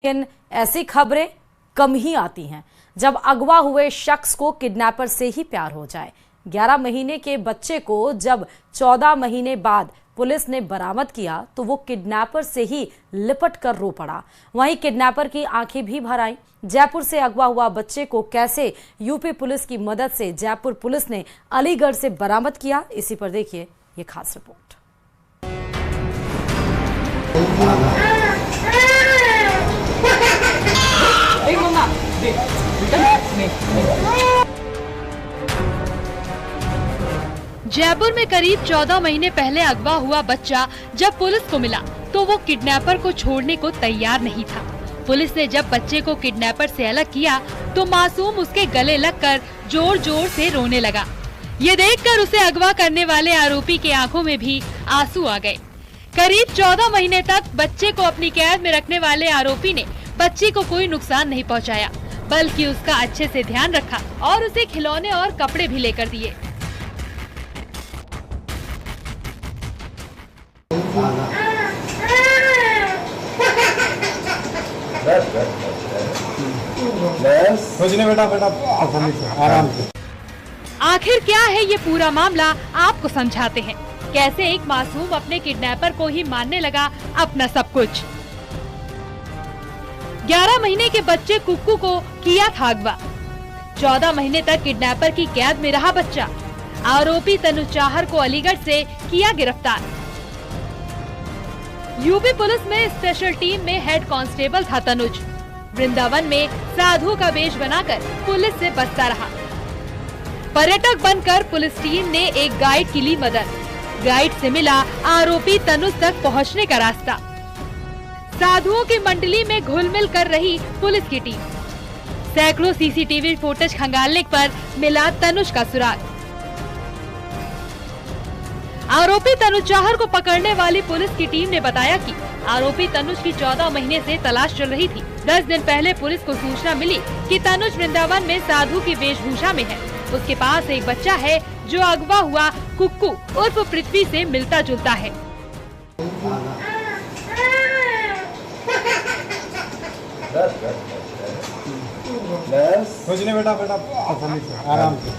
लेकिन ऐसी खबरें कम ही आती हैं जब अगवा हुए शख्स को किडनैपर से ही प्यार हो जाए। 11 महीने के बच्चे को जब 14 महीने बाद पुलिस ने बरामद किया तो वो किडनैपर से ही लिपट कर रो पड़ा। वहीं किडनैपर की आंखें भी भर आईं। जयपुर से अगवा हुआ बच्चे को कैसे यूपी पुलिस की मदद से जयपुर पुलिस ने अलीगढ़ से बरामद किया, इसी पर देखिए ये खास रिपोर्ट। जयपुर में करीब 14 महीने पहले अगवा हुआ बच्चा जब पुलिस को मिला तो वो किडनैपर को छोड़ने को तैयार नहीं था। पुलिस ने जब बच्चे को किडनैपर से अलग किया तो मासूम उसके गले लगकर जोर जोर से रोने लगा। ये देखकर उसे अगवा करने वाले आरोपी के आंखों में भी आंसू आ गए। करीब 14 महीने तक बच्चे को अपनी कैद में रखने वाले आरोपी ने बच्चे को कोई नुकसान नहीं पहुंचाया, बल्कि उसका अच्छे से ध्यान रखा और उसे खिलौने और कपड़े भी लेकर दिए। आराम से। आखिर क्या है ये पूरा मामला, आपको समझाते हैं। कैसे एक मासूम अपने किडनैपर को ही मानने लगा अपना सब कुछ। 11 महीने के बच्चे कुक्कू को किया था अगवा। 14 महीने तक किडनैपर की कैद में रहा बच्चा। आरोपी तनुज चाहर को अलीगढ़ से किया गिरफ्तार। यूपी पुलिस में स्पेशल टीम में हेड कांस्टेबल था तनुज। वृंदावन में साधु का वेश बनाकर पुलिस से बचता रहा। पर्यटक बनकर पुलिस टीम ने एक गाइड की ली मदद। गाइड से मिला आरोपी तनुज तक पहुंचने का रास्ता। साधुओं की मंडली में घुल-मिल कर रही पुलिस की टीम। सैकड़ों सीसीटीवी फुटेज खंगालने पर मिला तनुज का सुराग। आरोपी तनुज चाहर को पकड़ने वाली पुलिस की टीम ने बताया कि आरोपी तनुज की 14 महीने से तलाश चल रही थी। 10 दिन पहले पुलिस को सूचना मिली कि तनुज वृंदावन में साधु की वेशभूषा में है। उसके पास एक बच्चा है जो अगवा हुआ कुक्कू उर्फ पृथ्वी से मिलता जुलता है। आराम से।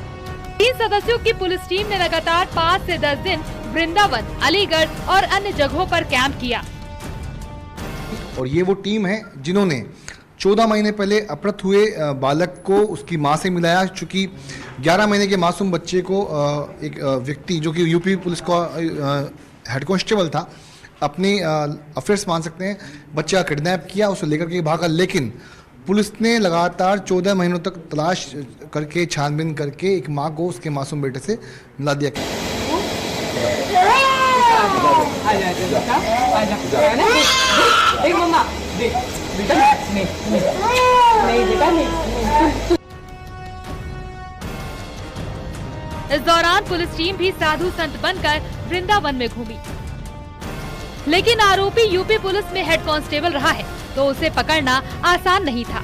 3 सदस्यों की पुलिस टीम ने लगातार 5 से 10 दिन वृंदावन, अलीगढ़ और अन्य जगहों पर कैंप किया। और ये वो टीम है जिन्होंने 14 महीने पहले अपहृत हुए बालक को उसकी मां से मिलाया। चूँकि 11 महीने के मासूम बच्चे को एक व्यक्ति जो कि यूपी पुलिस का हेड कांस्टेबल था, अपनी अफेयर्स मान सकते हैं, बच्चा किडनैप किया, उसे लेकर के भागा। लेकिन पुलिस ने लगातार 14 महीनों तक तलाश करके छानबीन करके एक मां को उसके मासूम बेटे से मिला दिया। इस दौरान पुलिस टीम भी साधु संत बनकर वृंदावन में घूमी। लेकिन आरोपी यूपी पुलिस में हेड कांस्टेबल रहा है तो उसे पकड़ना आसान नहीं था।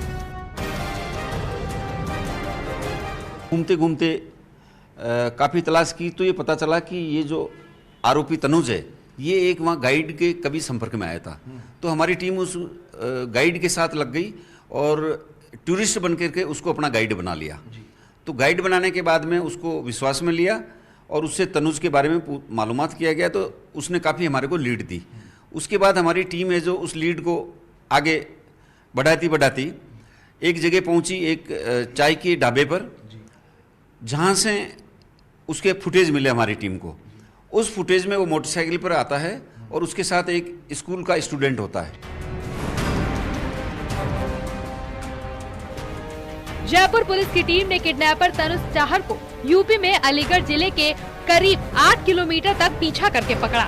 घूमते घूमते काफी तलाश की तो ये पता चला कि ये जो आरोपी तनुज है ये एक वहाँ गाइड के कभी संपर्क में आया था। तो हमारी टीम उस गाइड के साथ लग गई और टूरिस्ट बन करके उसको अपना गाइड बना लिया। तो गाइड बनाने के बाद में उसको विश्वास में लिया और उससे तनुज के बारे में मालूमात किया गया तो उसने काफ़ी हमारे को लीड दी। उसके बाद हमारी टीम है जो उस लीड को आगे बढ़ाती एक जगह पहुंची, एक चाय के ढाबे पर, जहां से उसके फुटेज मिले हमारी टीम को। उस फुटेज में वो मोटरसाइकिल पर आता है और उसके साथ एक स्कूल का स्टूडेंट होता है। जयपुर पुलिस की टीम ने किडनैपर तनुज चाहर को यूपी में अलीगढ़ जिले के करीब 8 किलोमीटर तक पीछा करके पकड़ा।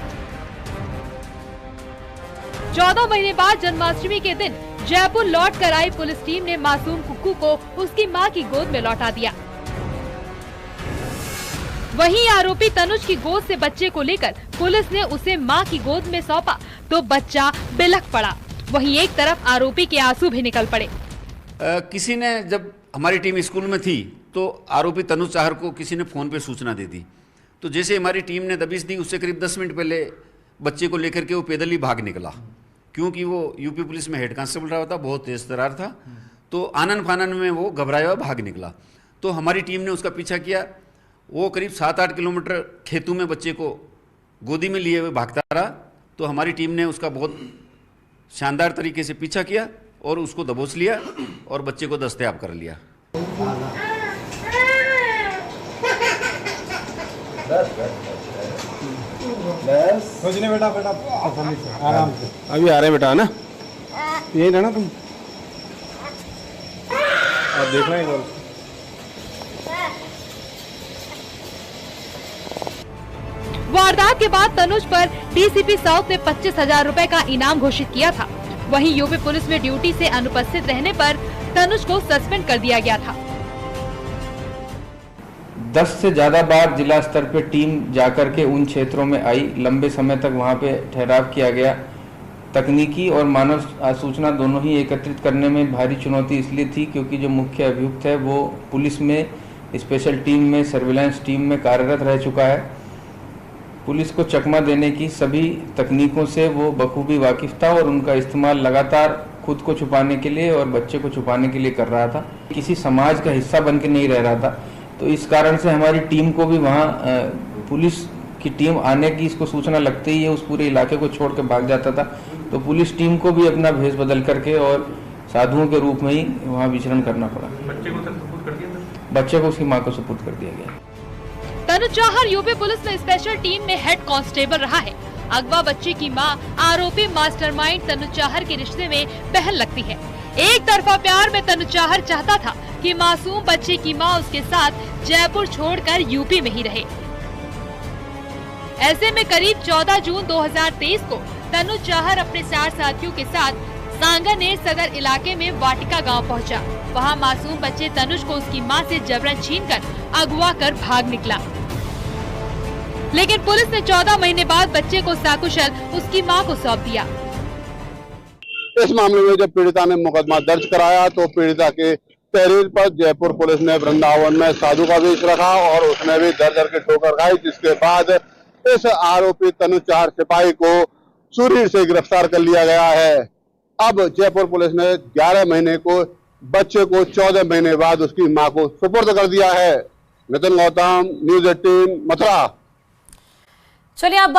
14 महीने बाद जन्माष्टमी के दिन जयपुर लौट कर आई पुलिस टीम ने मासूम कुक्कू को उसकी मां की गोद में लौटा दिया। वहीं आरोपी तनुज की गोद से बच्चे को लेकर पुलिस ने उसे मां की गोद में सौंपा तो बच्चा बिलख पड़ा। वहीं एक तरफ आरोपी के आंसू भी निकल पड़े। किसी ने, जब हमारी टीम स्कूल में थी तो आरोपी तनुज चाहर को किसी ने फ़ोन पे सूचना दे दी। तो जैसे हमारी टीम ने दबिश दी, उससे करीब 10 मिनट पहले बच्चे को लेकर के वो पैदल ही भाग निकला। क्योंकि वो यूपी पुलिस में हेड कांस्टेबल रहा था, बहुत तेज तर्रार था। तो आनन फानन में वो घबराया हुआ भाग निकला। तो हमारी टीम ने उसका पीछा किया। वो करीब 7-8 किलोमीटर खेतों में बच्चे को गोदी में लिए हुए भागता रहा। तो हमारी टीम ने उसका बहुत शानदार तरीके से पीछा किया और उसको दबोच लिया और बच्चे को दस्तयाब कर लिया। कुछ नहीं बेटा, बेटा आसानी से, आराम से। अभी आ रहे बेटा, है ना? यही रहना तुम, आप देखना ही बोल। वारदात के बाद तनुज पर डीसीपी साउथ ने 25,000 रुपए का इनाम घोषित किया था। वहीं यूपी पुलिस में ड्यूटी से अनुपस्थित रहने पर तनुज को सस्पेंड कर दिया गया था। 10 से ज़्यादा बार जिला स्तर पे टीम जाकर के उन क्षेत्रों में आई, लंबे समय तक वहाँ पे ठहराव किया गया। तकनीकी और मानव सूचना दोनों ही एकत्रित करने में भारी चुनौती इसलिए थी क्योंकि जो मुख्य अभियुक्त है वो पुलिस में, स्पेशल टीम में, सर्विलांस टीम में कार्यरत रह चुका है। पुलिस को चकमा देने की सभी तकनीकों से वो बखूबी वाकिफ था और उनका इस्तेमाल लगातार खुद को छुपाने के लिए और बच्चे को छुपाने के लिए कर रहा था। किसी समाज का हिस्सा बन के नहीं रह रहा था। तो इस कारण से हमारी टीम को भी वहाँ पुलिस की टीम आने की इसको सूचना लगते ही है उस पूरे इलाके को छोड़ के भाग जाता था। तो पुलिस टीम को भी अपना भेष बदल करके और साधुओं के रूप में ही वहाँ विचरण करना पड़ा। बच्चे को सुपुर्द कर दिया था? बच्चे को उसकी माँ को सुपुर्द कर दिया गया। तनुज चाहर यूपी पुलिस में स्पेशल टीम में हेड कांस्टेबल रहा है। अगवा बच्चे की मां आरोपी मास्टरमाइंड तनुज चाहर के रिश्ते में बहन लगती है। एक तरफा प्यार में तनुज चाहर चाहता था कि मासूम बच्चे की मां उसके साथ जयपुर छोड़कर यूपी में ही रहे। ऐसे में करीब 14 जून 2023 को तनुज चाहर अपने 4 साथियों के साथ सांगानेर सदर इलाके में वाटिका गांव पहुंचा। वहां मासूम बच्चे तनुज को उसकी मां से जबरन छीनकर अगवा कर भाग निकला। लेकिन पुलिस ने 14 महीने बाद बच्चे को सकुशल उसकी मां को सौंप दिया। इस मामले में जब पीड़िता ने मुकदमा दर्ज कराया तो पीड़िता के तहरीर पर जयपुर पुलिस ने वृंदावन में साधु का वेश रखा और उसने भी दर दर के ठोकर खाई, जिसके बाद इस आरोपी तनुज चाहर सिपाही को सुरीर से गिरफ्तार कर लिया गया है। अब जयपुर पुलिस ने 11 महीने को बच्चे को 14 महीने बाद उसकी मां को सुपुर्द कर दिया है। नितिन गौतम, न्यूज़ 18 मथुरा। चलिए अब